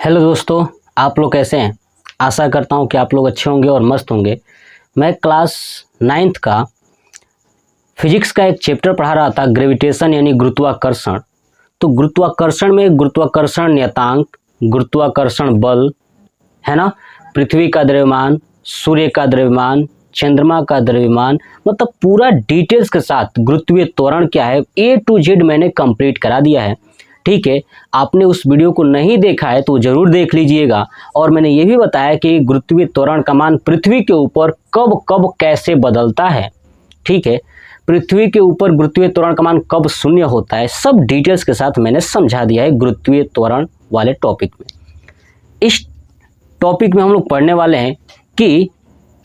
Hello दोस्तों, आप लोग कैसे हैं। आशा करता हूं कि आप लोग अच्छे होंगे और मस्त होंगे। मैं क्लास 9th का फिजिक्स का एक चैप्टर पढ़ा रहा था, ग्रेविटेशन यानी गुरुत्वाकर्षण। तो गुरुत्वाकर्षण में गुरुत्वाकर्षण नियतांक, गुरुत्वाकर्षण बल है ना, पृथ्वी का द्रव्यमान, सूर्य का द्रव्यमान, चंद्रमा का द्रव्यमान, मतलब पूरा डिटेल्स के साथ गुरुत्वीय त्वरण क्या है A to Z मैंने कंप्लीट करा दिया है। ठीक है, आपने उस वीडियो को नहीं देखा है तो ज़रूर देख लीजिएगा। और मैंने ये भी बताया कि गुरुत्वीय त्वरण का मान पृथ्वी के ऊपर कब कब कैसे बदलता है। ठीक है, पृथ्वी के ऊपर गुरुत्वीय त्वरण का मान कब शून्य होता है, सब डिटेल्स के साथ मैंने समझा दिया है गुरुत्वीय त्वरण वाले टॉपिक में। इस टॉपिक में हम लोग पढ़ने वाले हैं कि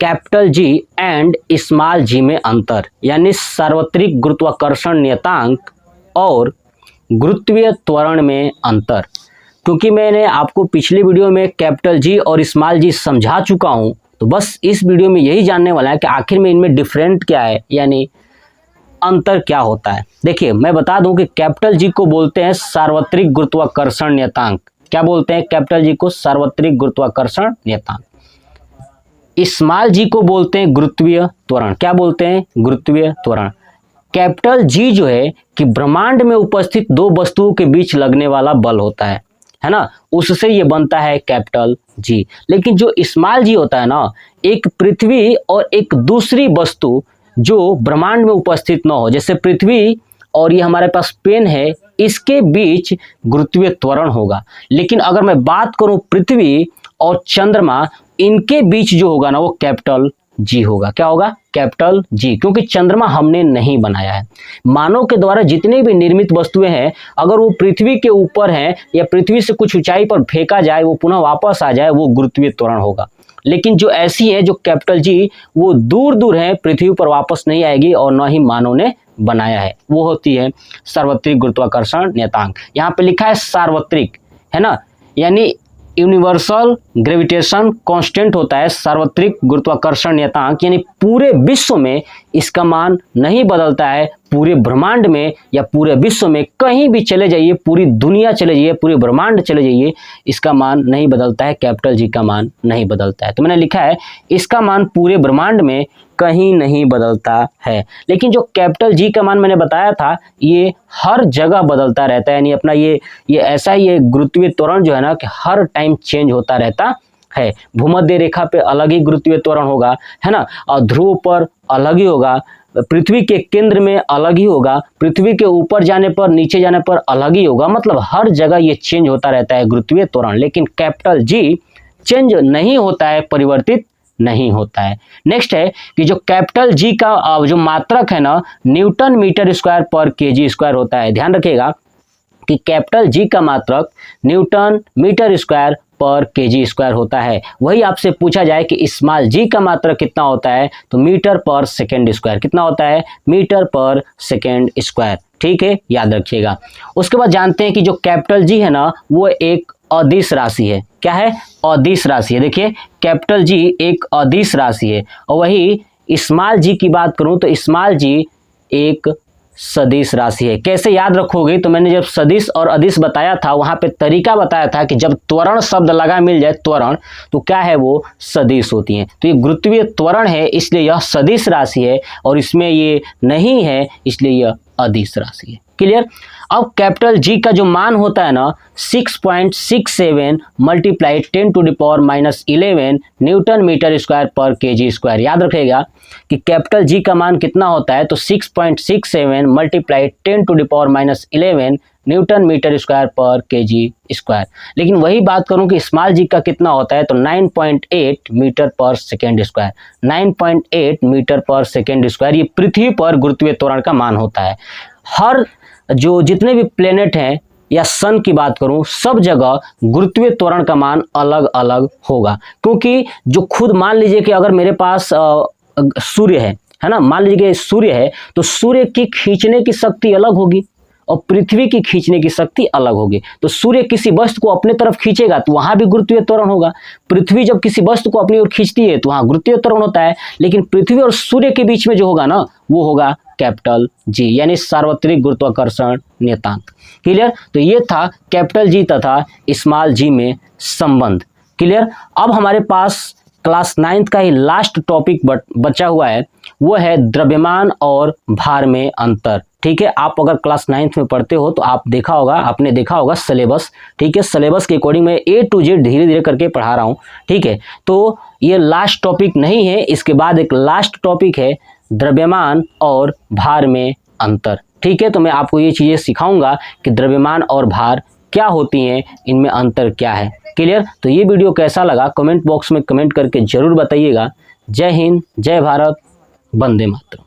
कैपिटल जी एंड स्मॉल जी में अंतर, यानी सार्वत्रिक गुरुत्वाकर्षण नियतांक और गुरुत्वीय त्वरण में अंतर। क्योंकि मैंने आपको पिछली वीडियो में कैपिटल जी और स्मॉल जी समझा चुका हूं, तो बस इस वीडियो में यही जानने वाला है कि आखिर में इनमें डिफरेंट क्या है, यानी अंतर क्या होता है। देखिए, मैं बता दूं कि कैपिटल जी को बोलते हैं सार्वत्रिक गुरुत्वाकर्षण नियतांक। क्या बोलते हैं कैपिटल जी को? सार्वत्रिक गुरुत्वाकर्षण नियतांक। स्मॉल जी को बोलते हैं गुरुत्वीय त्वरण। क्या बोलते हैं? गुरुत्वीय त्वरण। कैपिटल जी जो है कि ब्रह्मांड में उपस्थित दो वस्तुओं के बीच लगने वाला बल होता है ना, उससे ये बनता है कैपिटल जी। लेकिन जो स्मॉल जी होता है ना, एक पृथ्वी और एक दूसरी वस्तु जो ब्रह्मांड में उपस्थित न हो, जैसे पृथ्वी और ये हमारे पास पेन है, इसके बीच गुरुत्वीय त्वरण होगा। लेकिन अगर मैं बात करूं पृथ्वी और चंद्रमा, इनके बीच जो होगा ना वो कैपिटल जी होगा। क्या होगा? कैपिटल जी, क्योंकि चंद्रमा हमने नहीं बनाया है। मानव के द्वारा जितनी भी निर्मित वस्तुएं हैं, अगर वो पृथ्वी के ऊपर हैं या पृथ्वी से कुछ ऊंचाई पर फेंका जाए, वो पुनः वापस आ जाए, वो गुरुत्वीय त्वरण होगा। लेकिन जो ऐसी है जो कैपिटल जी, वो दूर दूर है, पृथ्वी पर वापस नहीं आएगी और न ही मानव ने बनाया है, वो होती है सार्वत्रिक गुरुत्वाकर्षण नियतांक। यहाँ पे लिखा है सार्वत्रिक, है ना, यानी यूनिवर्सल ग्रेविटेशन कांस्टेंट होता है सार्वत्रिक गुरुत्वाकर्षण नियतांक, यानी पूरे विश्व में इसका मान नहीं बदलता है। पूरे ब्रह्मांड में या पूरे विश्व में कहीं भी चले जाइए, पूरी दुनिया चले जाइए, पूरे ब्रह्मांड चले जाइए, इसका मान नहीं बदलता है, कैपिटल जी का मान नहीं बदलता है। तो मैंने लिखा है इसका मान पूरे ब्रह्मांड में कहीं नहीं बदलता है। लेकिन जो कैपिटल जी का मान मैंने बताया था, ये हर जगह बदलता रहता है, यानी अपना ये ऐसा ही, ये गुरुत्वीय त्वरण जो है ना कि हर टाइम चेंज होता रहता है। भूमध्य रेखा पे अलग ही गुरुत्वीय त्वरण होगा, है ना, और ध्रुव पर अलग ही होगा, पृथ्वी के केंद्र में अलग ही होगा, पृथ्वी के ऊपर जाने पर, नीचे जाने पर अलग ही होगा। मतलब हर जगह ये चेंज होता रहता है गुरुत्वीय त्वरण। लेकिन कैपिटल जी चेंज नहीं होता है, परिवर्तित नहीं होता है। नेक्स्ट है कि जो कैपिटल जी का जो मात्रक है ना, न्यूटन मीटर स्क्वायर पर केजी स्क्वायर होता है। ध्यान रखिएगा कि कैपिटल जी का मात्रक न्यूटन मीटर स्क्वायर पर केजी स्क्वायर होता है। वही आपसे पूछा जाए कि स्मॉल जी का मात्रक कितना होता है, तो मीटर पर सेकेंड स्क्वायर। कितना होता है? मीटर पर सेकेंड स्क्वायर। ठीक है, याद रखिएगा। उसके बाद जानते हैं कि जो कैपिटल जी है ना, वो एक अदिश राशि है। क्या है? अदिश राशि है। देखिए, कैपिटल जी एक अदिश राशि है। और वही स्मॉल जी की बात करूं तो स्मॉल जी एक सदिश राशि है। कैसे याद रखोगे? तो मैंने जब सदिश और अदिश बताया था, वहां पे तरीका बताया था कि जब त्वरण शब्द लगा मिल जाए, त्वरण, तो क्या है? वो सदिश होती हैं। तो ये गुरुत्वीय त्वरण है, इसलिए यह सदिश राशि है, और इसमें ये नहीं है, इसलिए यह अदिश राशि है। क्लियर? अब कैपिटल जी का जो मान होता है ना, 6.67 मल्टीप्लाई 10⁻⁻11 न्यूटन मीटर स्क्वायर पर केजी स्क्वायर। याद रखिएगा कि कैपिटल जी का मान कितना होता है, तो 6.67 मल्टीप्लाई 10⁻⁻11 न्यूटन मीटर स्क्वायर पर केजी स्क्वायर। लेकिन वही बात करूं कि स्मॉल जी का कितना होता है, तो 9.8 मीटर पर सेकेंड स्क्वायर। 9.8 मीटर पर सेकेंड स्क्वायर ये पृथ्वी पर गुरुत्वीय त्वरण का मान होता है। हर जो जितने भी प्लेनेट हैं या सन की बात करूं, सब जगह गुरुत्वीय त्वरण का मान अलग अलग होगा। क्योंकि जो खुद मान लीजिए कि अगर मेरे पास सूर्य है ना, मान लीजिए कि सूर्य है, तो सूर्य की खींचने की शक्ति अलग होगी और पृथ्वी की खींचने की शक्ति अलग होगी। तो सूर्य किसी वस्तु को अपने तरफ खींचेगा तो वहां भी गुरुत्वीय त्वरण होगा। पृथ्वी जब किसी वस्तु को अपनी ओर खींचती है तो वहां गुरुत्वीय त्वरण होता है, लेकिन पृथ्वी और सूर्य के बीच में जो होगा ना वो होगा कैपिटल जी, यानी सार्वत्रिक गुरुत्वाकर्षण नियतांक। क्लियर? तो ये था कैपिटल जी तथा स्मॉल जी में संबंध। क्लियर? अब हमारे पास क्लास 9th का ही लास्ट टॉपिक बचा हुआ है, वो है द्रव्यमान और भार में अंतर। ठीक है, आप अगर क्लास 9th में पढ़ते हो तो आपने देखा होगा सिलेबस। ठीक है, सिलेबस के अकॉर्डिंग मैं A to Z धीरे धीरे करके पढ़ा रहा हूँ। ठीक है, तो ये लास्ट टॉपिक नहीं है, इसके बाद एक लास्ट टॉपिक है द्रव्यमान और भार में अंतर। ठीक है, तो मैं आपको ये चीज़ें सिखाऊंगा कि द्रव्यमान और भार क्या होती हैं, इनमें अंतर क्या है। क्लियर? तो ये वीडियो कैसा लगा कमेंट बॉक्स में कमेंट करके जरूर बताइएगा। जय हिंद, जय भारत, वंदे मातरम।